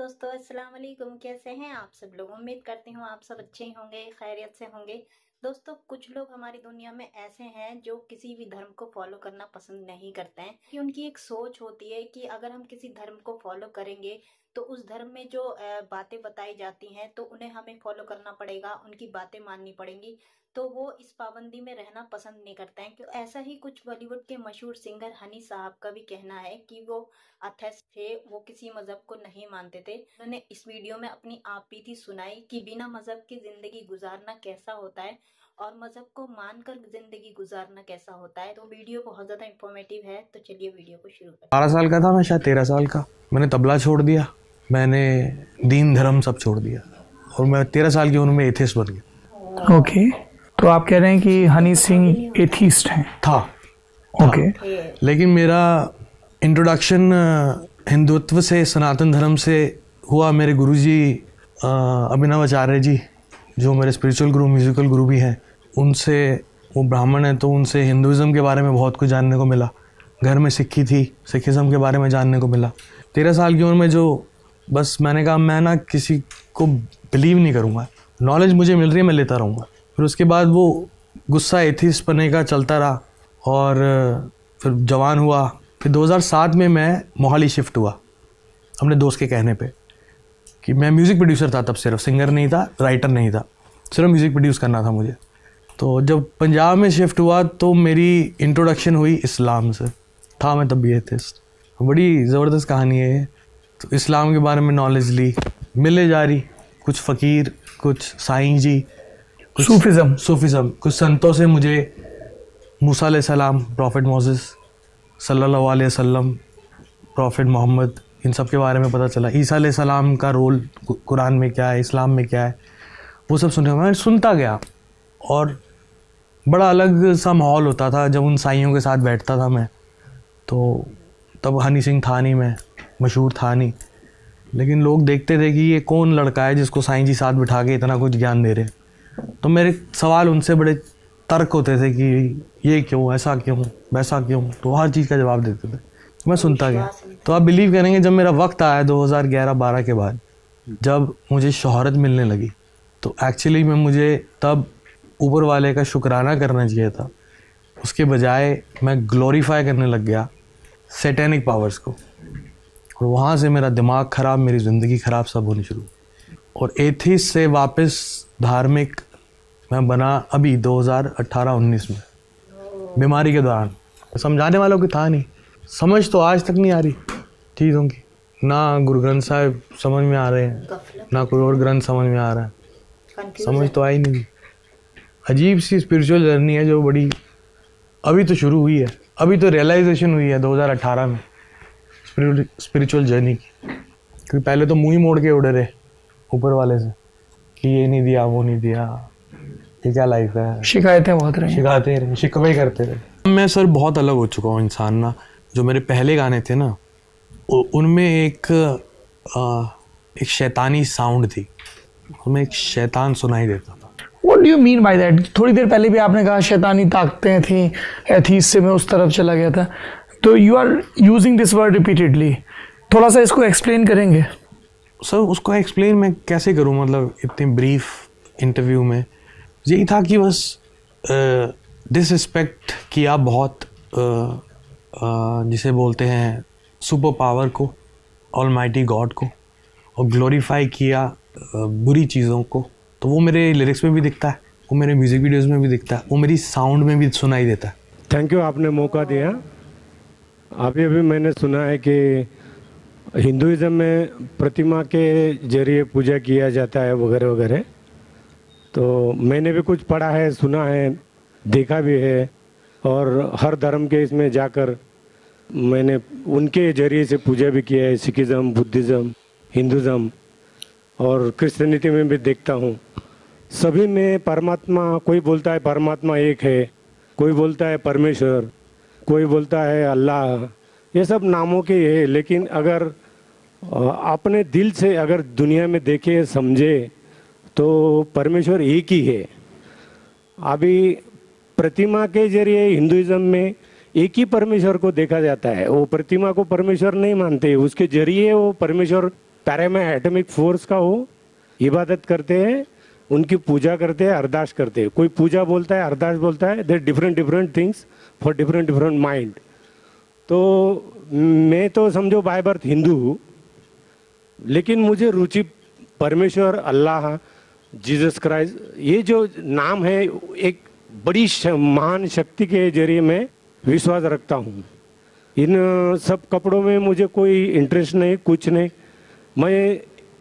दोस्तों, अस्सलाम वालेकुम। कैसे हैं आप सब लोग? उम्मीद करती हूँ आप सब अच्छे ही होंगे, खैरियत से होंगे। दोस्तों, कुछ लोग हमारी दुनिया में ऐसे हैं जो किसी भी धर्म को फॉलो करना पसंद नहीं करते हैं कि उनकी एक सोच होती है कि अगर हम किसी धर्म को फॉलो करेंगे तो उस धर्म में जो बातें बताई जाती हैं तो उन्हें हमें फॉलो करना पड़ेगा, उनकी बातें माननी पड़ेंगी। तो वो इस पाबंदी में रहना पसंद नहीं करते हैं। क्यों? ऐसा ही कुछ बॉलीवुड के मशहूर सिंगर हनी साहब का भी कहना है कि वो अथेस्ट थे, वो किसी मजहब को नहीं मानते थे। उन्होंने इस वीडियो में अपनी आपबीती सुनाई कि बिना मजहब की जिंदगी गुजारना कैसा होता है और मजहब को मानकर जिंदगी गुजारना कैसा होता है। तो वीडियो बहुत ज्यादा इंफॉर्मेटिव है, तो चलिए वीडियो को शुरू करते हैं। 12 साल का था मैं, शायद 13 साल का। मैंने तबला छोड़ दिया, मैंने दीन धर्म सब छोड़ दिया और मैं 13 साल की उम्र में एथिस्ट बन गया। ओके, तो आप कह रहे हैं कि हनी सिंह एथिस्ट हैं? था। ओके। लेकिन मेरा इंट्रोडक्शन हिंदुत्व से, सनातन धर्म से हुआ मेरे गुरुजी अभिनव आचार्य जी, जो मेरे स्पिरिचुअल गुरु, म्यूजिकल गुरु भी हैं। उनसे, वो ब्राह्मण हैं तो उनसे हिंदुज़म के बारे में बहुत कुछ जानने को मिला। घर में सिक्खी थी, सिखिज़म के बारे में जानने को मिला। 13 साल की उम्र में जो बस मैंने कहा मैं ना किसी को बिलीव नहीं करूँगा, नॉलेज मुझे मिल रही है मैं लेता रहूँगा। फिर उसके बाद वो गुस्सा एथिस्ट बनने का चलता रहा और फिर जवान हुआ। फिर 2007 में मैं मोहाली शिफ्ट हुआ अपने दोस्त के कहने पे कि मैं म्यूज़िक प्रोड्यूसर था, तब सिर्फ सिंगर नहीं था, राइटर नहीं था, सिर्फ म्यूज़िक प्रोड्यूस करना था मुझे। तो जब पंजाब में शिफ्ट हुआ तो मेरी इंट्रोडक्शन हुई इस्लाम से। था मैं तब भी एथिस्ट। बड़ी ज़बरदस्त कहानी है ये। तो इस्लाम के बारे में नॉलेज ली, मिले जा रही, कुछ फ़कीर, कुछ साईं जी, सूफिज़म, कुछ संतों से मुझे मूसा अलैहिस्सलाम, प्रॉफिट मोसेस सल्लल्लाहु अलैहि वसल्लम, प्रॉफिट मोहम्मद, इन सब के बारे में पता चला। ईसा अलैहिस्सलाम का रोल कुरान में क्या है, इस्लाम में क्या है, वो सब सुनने मैं सुनता गया। और बड़ा अलग सा माहौल होता था जब उन साईयों के साथ बैठता था मैं। तो तब हनी सिंह था नहीं, मैं मशहूर था नहीं, लेकिन लोग देखते थे कि ये कौन लड़का है जिसको साईं जी साथ बिठा के इतना कुछ ज्ञान दे रहे। तो मेरे सवाल उनसे बड़े तर्क होते थे कि ये क्यों, ऐसा क्यों, वैसा क्यों, तो हर चीज़ का जवाब देते थे। मैं सुनता गया। तो आप बिलीव करेंगे, जब मेरा वक्त आया 2011-12 के बाद, जब मुझे शोहरत मिलने लगी, तो एक्चुअली में मुझे तब ऊपर वाले का शुक्राना करना चाहिए था। उसके बजाय मैं ग्लोरीफाई करने लग गया सैटेनिक पावर्स को, और वहाँ से मेरा दिमाग ख़राब, मेरी ज़िंदगी ख़राब सब होनी शुरू। और एथिस्ट से वापस धार्मिक मैं बना अभी 2018-19 में, बीमारी के दौरान। समझाने वालों की था नहीं, समझ तो आज तक नहीं आ रही चीज़ों की। ना गुरु ग्रंथ साहिब समझ में आ रहे हैं, ना कोई और ग्रंथ समझ में आ रहा है, समझ तो आई नहीं। अजीब सी स्पिरिचुअल जर्नी है जो बड़ी अभी तो शुरू हुई है, अभी तो रियलाइजेशन हुई है 2018 में स्पिरिचुअल जर्नी की। क्योंकि पहले तो मुँह ही मोड़ के उड़े रहे ऊपर वाले से कि ये नहीं दिया, वो नहीं दिया, ये क्या लाइफ है, शिकायतें बहुत रही, शिकवे करते रहे। मैं सर बहुत अलग हो चुका हूँ इंसान ना। जो मेरे पहले गाने थे ना, उनमें एक शैतानी साउंड थी, उनमें एक शैतान सुनाई देता था। What do you mean by that? थोड़ी देर पहले भी आपने कहा शैतानी ताकतें थी, एथीस्ट से मैं उस तरफ चला गया था, तो you are using this word repeatedly. थोड़ा सा इसको एक्सप्लेन करेंगे? सर उसको एक्सप्लेन मैं कैसे करूं, मतलब इतने ब्रीफ इंटरव्यू में यही था कि बस डिसरिस्पेक्ट किया बहुत, जिसे बोलते हैं सुपर पावर को, ऑलमाइटी गॉड को, और ग्लोरीफाई किया बुरी चीज़ों को। तो वो मेरे लिरिक्स में भी दिखता है, वो मेरे म्यूज़िक वीडियोस में भी दिखता है, वो मेरी साउंड में भी सुनाई देता है। थैंक यू, आपने मौका दिया। अभी मैंने सुना है कि हिंदुइज़्म में प्रतिमा के जरिए पूजा किया जाता है वगैरह वगैरह। तो मैंने भी कुछ पढ़ा है, सुना है, देखा भी है, और हर धर्म के इसमें जाकर मैंने उनके जरिए से पूजा भी किया है। सिखिज़म, बुद्धिज़्म, हिंदुज़्म और क्रिश्चियनिटी में भी देखता हूँ। सभी में परमात्मा, कोई बोलता है परमात्मा एक है, कोई बोलता है परमेश्वर, कोई बोलता है अल्लाह, ये सब नामों के है। लेकिन अगर अपने दिल से अगर दुनिया में देखे, समझे, तो परमेश्वर एक ही है। अभी प्रतिमा के जरिए हिंदुइज्म में एक ही परमेश्वर को देखा जाता है। वो प्रतिमा को परमेश्वर नहीं मानते, उसके जरिए वो परमेश्वर पैरामे एटॉमिक फोर्स का वो इबादत करते हैं, उनकी पूजा करते हैं, अरदास करते हैं। कोई पूजा बोलता है, अरदास बोलता है, there different things for different mind. तो मैं तो समझो बाय बर्थ हिंदू हूँ, लेकिन मुझे रुचि परमेश्वर, अल्लाह, जीसस क्राइस्ट, ये जो नाम है, एक बड़ी महान शक्ति के जरिए मैं विश्वास रखता हूँ। इन सब कपड़ों में मुझे कोई इंटरेस्ट नहीं, कुछ नहीं। मैं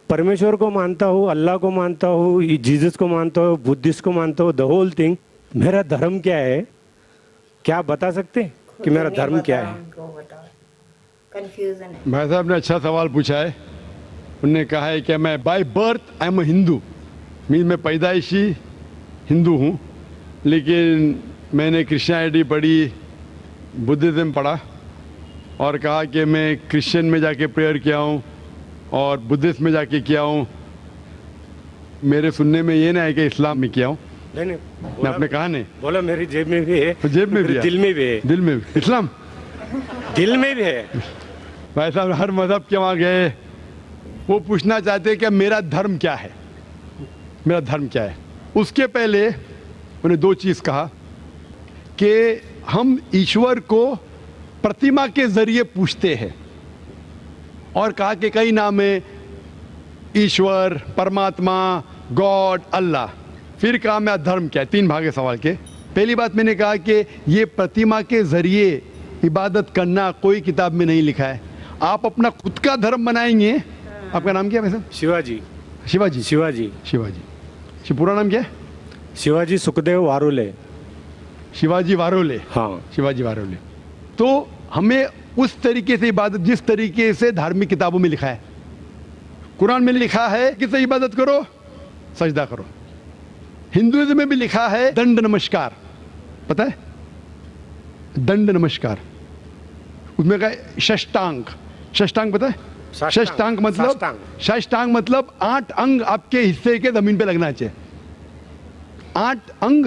परमेश्वर को मानता हूँ, अल्लाह को मानता हूँ, जीसस को मानता हूँ, बुद्धिस्ट को मानता हूँ, द होल थिंग। मेरा धर्म क्या है, क्या बता सकते हैं कि मेरा धर्म क्या है? कंफ्यूजन है। भाई साहब ने अच्छा सवाल पूछा है। उनने कहा है कि मैं by birth I am Hindu, mean मैं पैदाइशी हिंदू हूँ, लेकिन मैंने क्रिश्चियनिटी पढ़ी, बुद्धिज़्म पढ़ा और कहा कि मैं क्रिश्चियन में जाके प्रेयर किया हूँ और बुद्धिस्ट में जाके किया हूँ। मेरे सुनने में ये ना है कि इस्लाम में किया हूँ। नहीं, मैं आपने कहा नहीं, बोला मेरी जेब में भी है, तो जेब में भी है, दिल में भी है, दिल में भी इस्लाम, दिल में भी है। भाई साहब हर मज़हब के वहाँ गए, वो पूछना चाहते हैं कि मेरा धर्म क्या है, मेरा धर्म क्या है। उसके पहले उन्हें दो चीज़ कहा कि हम ईश्वर को प्रतिमा के जरिए पूछते हैं, और कहा कि कई नाम है, ईश्वर, परमात्मा, गॉड, अल्लाह। फिर कहा मेरा धर्म क्या है। तीन भाग है सवाल के। पहली बात मैंने कहा कि ये प्रतिमा के जरिए इबादत करना कोई किताब में नहीं लिखा है। आप अपना खुद का धर्म बनाएंगे। आपका नाम क्या है वैसे? शिवाजी। शिवाजी? शिवाजी। शिवाजी। पूरा नाम क्या है? शिवाजी सुखदेव वारोले। शिवाजी वारोले। हाँ, शिवाजी वारोले। तो हमें उस तरीके से इबादत, जिस तरीके से धार्मिक किताबों में लिखा है, कुरान में लिखा है कि से इबादत करो, सजदा करो। हिंदुइज्म में भी लिखा है दंड नमस्कार, पता है? दंड नमस्कार। उसमें कहा षष्टांग। षष्टांग पता है? षष्टांग मतलब, षष्टांग मतलब 8 अंग आपके हिस्से के जमीन पे लगना चाहिए। 8 अंग,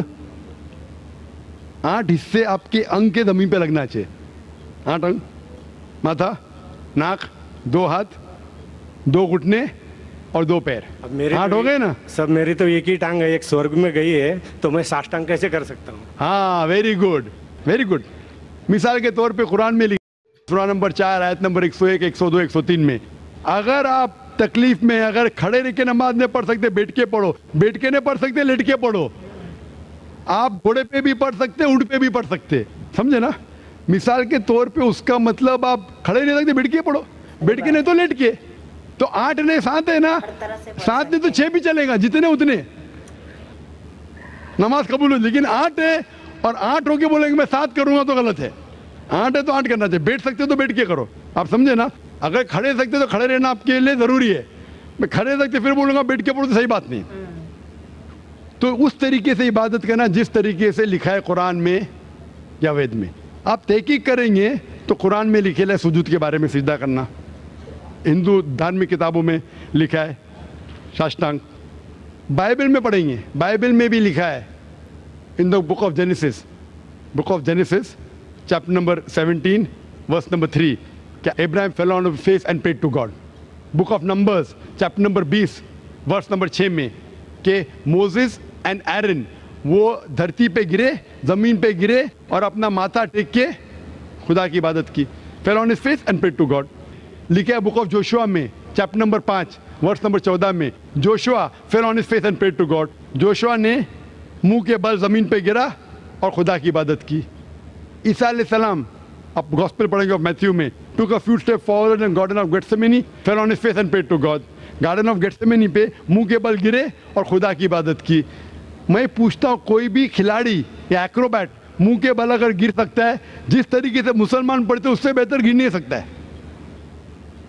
8 हिस्से आपके अंग के जमीन पे लगना चाहिए। 8 अंग, माथा, नाक, 2 हाथ, 2 घुटने और 2 पैर। अब मेरे 8 हो गए ना? सब मेरी तो एक ही टांग है, एक स्वर्ग में गई है, तो मैं साष्टांग कैसे कर सकता हूँ? हाँ, वेरी गुड, वेरी गुड। मिसाल के तौर पे कुरान में लिखा, सूरा नंबर 4 आयत नंबर 101, 102, 103 में, अगर आप तकलीफ में, अगर खड़े रह के नमाज नहीं पढ़ सकते, बैठ के पढ़ो। बैठ के नहीं पढ़ सकते, लेट के पढ़ो। आप घोड़े पे भी पढ़ सकते, ऊंट पे भी पढ़ सकते, समझे ना? मिसाल के तौर पे उसका मतलब आप खड़े नहीं सकते, बैठ के पढ़ो, बैठ के नहीं तो लेट के। तो 8 नहीं 7 है ना, 7 नहीं तो 6 भी चलेगा, जितने उतने नमाज कबूल हो। लेकिन 8 है और 8 होके बोलेंगे मैं 7 करूंगा तो गलत है। 8 है तो 8 करना चाहिए। बैठ सकते हो तो बैठ के करो, आप समझे ना? अगर खड़े सकते तो खड़े रहना आपके लिए जरूरी है। मैं खड़े सकते फिर बोलूंगा बैठ के पढ़ो तो सही बात नहीं। तो उस तरीके से इबादत करना जिस तरीके से लिखा है कुरान में या वेद में। आप तहकीक करेंगे तो कुरान में लिखे है सुजूद के बारे में, सिजदा करना। हिंदू धार्मिक किताबों में लिखा है साष्टांग। बाइबल में पढ़ेंगे, बाइबल में भी लिखा है in the book of Genesis, book of Genesis chapter number 17 verse number 3 क्या Abraham fell on face and prayed to God. Book of Numbers chapter number 20 verse number 6 में कि मोसेस एंड एरन वो धरती पे गिरे, जमीन पे गिरे और अपना माथा टेक के खुदा की इबादत की। Fell on his face and prayed to God. लिखा है बुक ऑफ जोशुआ में चैप्टर नंबर 5 वर्स नंबर 14 में, Joshua fell on his face and prayed to God. Joshua ने मुंह के बल जमीन पे गिरा और खुदा की इबादत की। ईसा अलैहिस्सलाम, आप गॉस्पेल पढ़ेंगे ऑफ मैथ्यू में, took a few steps forward in garden of Gethsemane, fell on his face and prayed to God। Garden of Gethsemane पे मुंह के बल गिरे और खुदा की इबादत की। मैं पूछता हूँ कोई भी खिलाड़ी या एक्रोबैट मुंह के बल अगर गिर सकता है, जिस तरीके से मुसलमान पढ़ते उससे बेहतर गिर नहीं सकता है।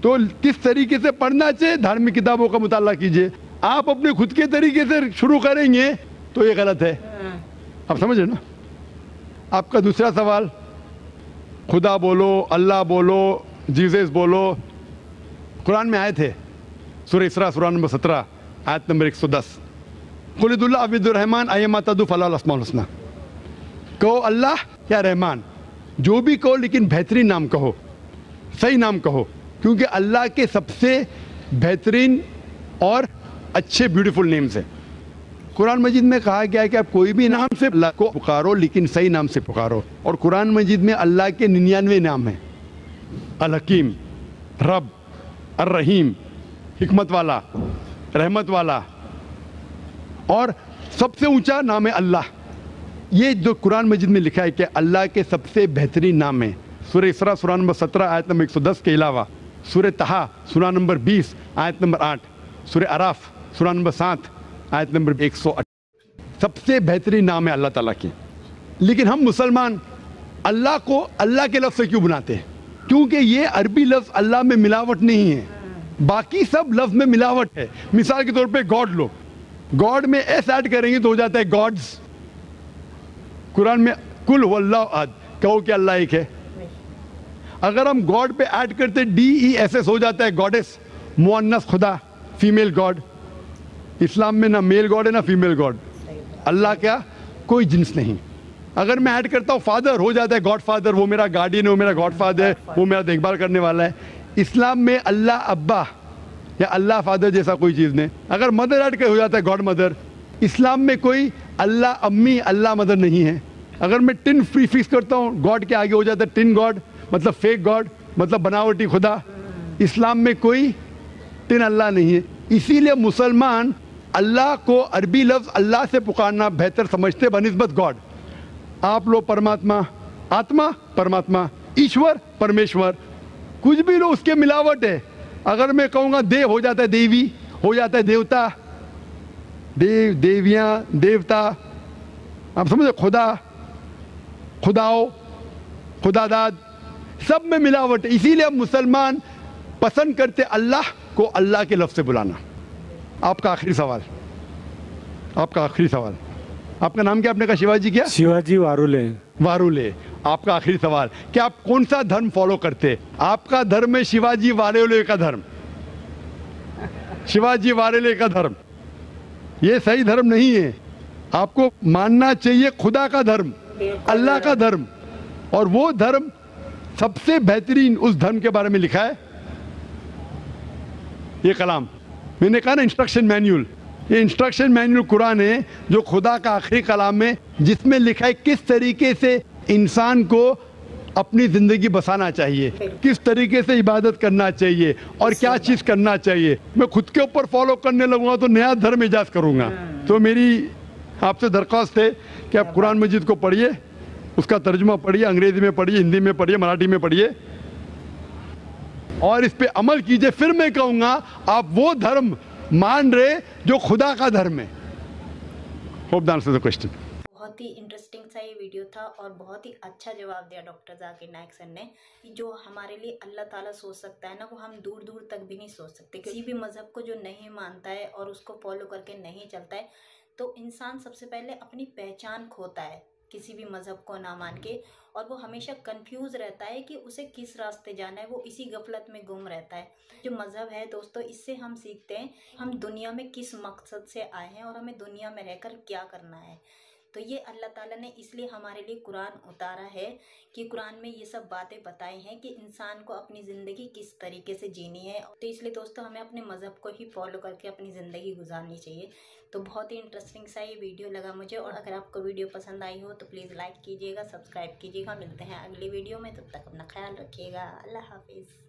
तो किस तरीके से पढ़ना चाहिए, धार्मिक किताबों का मुताला कीजिए। आप अपने खुद के तरीके से शुरू करेंगे तो ये गलत है। आप समझ रहे ना? आपका दूसरा सवाल, खुदा बोलो, अल्लाह बोलो, जीसस बोलो, कुरान में आए थे सूरह इसरा सूरा नंबर 17 आयत नंबर 110, कुलिदुल्ला अबिदुर्रहमान अय्यमा तदु फलाल अस्माउल हुस्ना। कहो अल्लाह या रहमान, जो भी कहो, लेकिन बेहतरीन नाम कहो, सही नाम कहो, क्योंकि अल्लाह के सबसे बेहतरीन और अच्छे ब्यूटीफुल नेम्स हैं। कुरान मजीद में कहा गया है कि आप कोई भी नाम से अल्लाह को पुकारो, लेकिन सही नाम से पुकारो। और कुरान मजीद में अल्लाह के 99 नाम हैं। अल हकीम, रब, अर रहीम, हिकमत वाला, रहमत वाला, और सबसे ऊंचा नाम है अल्लाह। ये जो कुरान मजीद में लिखा है कि अल्लाह के सबसे बेहतरीन नाम है। सूरह इसरा सूरा नंबर 17 आयत नंबर 110 के अलावा सूरह तहा सूरा नंबर 20 आयत नंबर 8, सूरह अराफ सूरा नंबर 7 आयत नंबर 108, सबसे बेहतरीन नाम है अल्लाह ताला के। लेकिन हम मुसलमान अल्लाह को अल्लाह के लफ्ज़ से क्यों बनाते हैं? क्योंकि ये अरबी लफ्ज़ अल्लाह में मिलावट नहीं है, बाकी सब लफ्ज़ में मिलावट है। मिसाल के तौर पे गॉड लो, गॉड में एस ऐड करेंगे तो हो जाता है गॉड्स। कुरान में कुल हुवल्लाहु अहद, कहो कि अल्लाह एक है। अगर हम गॉड पे ऐड करते DESS हो जाता है गॉडेस, मुअन्नस खुदा, फीमेल गॉड। इस्लाम में ना मेल गॉड है ना फीमेल गॉड। अल्लाह क्या कोई जिन्स नहीं। अगर मैं ऐड करता हूँ फादर, हो जाता है गॉड फादर, वो मेरा गार्डियन है, वो मेरा गॉड फादर है, वो मेरा देखभाल करने वाला है। इस्लाम में अल्लाह अब्बा या अल्लाह फादर जैसा कोई चीज़ नहीं। अगर मदर ऐड कर हो जाता है गॉड मदर। इस्लाम में कोई अल्लाह अम्मी अल्लाह मदर नहीं है। अगर मैं टिन प्रीफिक्स करता हूँ गॉड के आगे हो जाता है टिन गॉड, मतलब फेक गॉड, मतलब बनावटी खुदा। इस्लाम में कोई टिन अल्लाह नहीं है। इसीलिए मुसलमान अल्लाह को अरबी लफ्ज़ अल्लाह से पुकारना बेहतर समझते बनिस्बत गॉड। आप लोग परमात्मा, आत्मा परमात्मा, ईश्वर परमेश्वर, कुछ भी लो उसके मिलावट है। अगर मैं कहूँगा देव हो जाता है देवी, हो जाता है देवता, देव देवियाँ देवता, आप समझे, खुदा खुदाओ खुदादाद, सब में मिलावट है। इसीलिए हम मुसलमान पसंद करते अल्लाह को अल्लाह के लफ्ज़ से बुलाना। आपका आखिरी सवाल, आपका आखिरी सवाल, आपका नाम क्या? आपने कहा शिवाजी क्या? शिवाजी वारुले। वारुले, आपका आखिरी सवाल, क्या आप कौन सा धर्म फॉलो करते? आपका धर्म है शिवाजी वारुले का धर्म, शिवाजी वारुले का धर्म। ये सही धर्म नहीं है। आपको मानना चाहिए खुदा का धर्म, अल्लाह का धर्म। और वो धर्म सबसे बेहतरीन उस धर्म के बारे में लिखा है ये कलाम। मैंने कहा ना इंस्ट्रक्शन मैन्यूल, ये इंस्ट्रक्शन मैन्यूल कुरान है जो खुदा का आखिरी कलाम है, जिसमें लिखा है किस तरीके से इंसान को अपनी ज़िंदगी बसाना चाहिए, किस तरीके से इबादत करना चाहिए और क्या चीज़ करना चाहिए। मैं खुद के ऊपर फॉलो करने लगूंगा तो नया धर्म ईजाद करूंगा। तो मेरी आपसे दरख्वास्त है कि आप कुरान मजीद को पढ़िए, उसका तर्जुमा पढ़िए, अंग्रेज़ी में पढ़िए, हिंदी में पढ़िए, मराठी में पढ़िए और इस पे अमल कीजिए। फिर मैं कहूँगा आप वो धर्म मान रहे जो खुदा का धर्म है। Hope that answers the question. बहुत ही इंटरेस्टिंग सा ये वीडियो था और बहुत ही अच्छा जवाब दिया डॉक्टर जाकिर नाइक सर ने। जो हमारे लिए अल्लाह ताला सोच सकता है ना, वो हम दूर दूर तक भी नहीं सोच सकते। किसी भी मज़हब को जो नहीं मानता है और उसको फॉलो करके नहीं चलता है, तो इंसान सबसे पहले अपनी पहचान खोता है किसी भी मज़हब को ना मान के, और वो हमेशा कंफ्यूज रहता है कि उसे किस रास्ते जाना है। वो इसी गफलत में गुम रहता है। जो मज़हब है दोस्तों, इससे हम सीखते हैं हम दुनिया में किस मकसद से आए हैं और हमें दुनिया में रहकर क्या करना है। तो ये अल्लाह ताला ने इसलिए हमारे लिए कुरान उतारा है कि कुरान में ये सब बातें बताई हैं कि इंसान को अपनी ज़िंदगी किस तरीके से जीनी है। तो इसलिए दोस्तों हमें अपने मज़हब को ही फॉलो करके अपनी ज़िंदगी गुजारनी चाहिए। तो बहुत ही इंटरेस्टिंग सा ये वीडियो लगा मुझे, और अगर आपको वीडियो पसंद आई हो तो प्लीज़ लाइक कीजिएगा, सब्सक्राइब कीजिएगा। मिलते हैं अगली वीडियो में, तब तक अपना ख्याल रखिएगा। अल्लाह हाफिज़।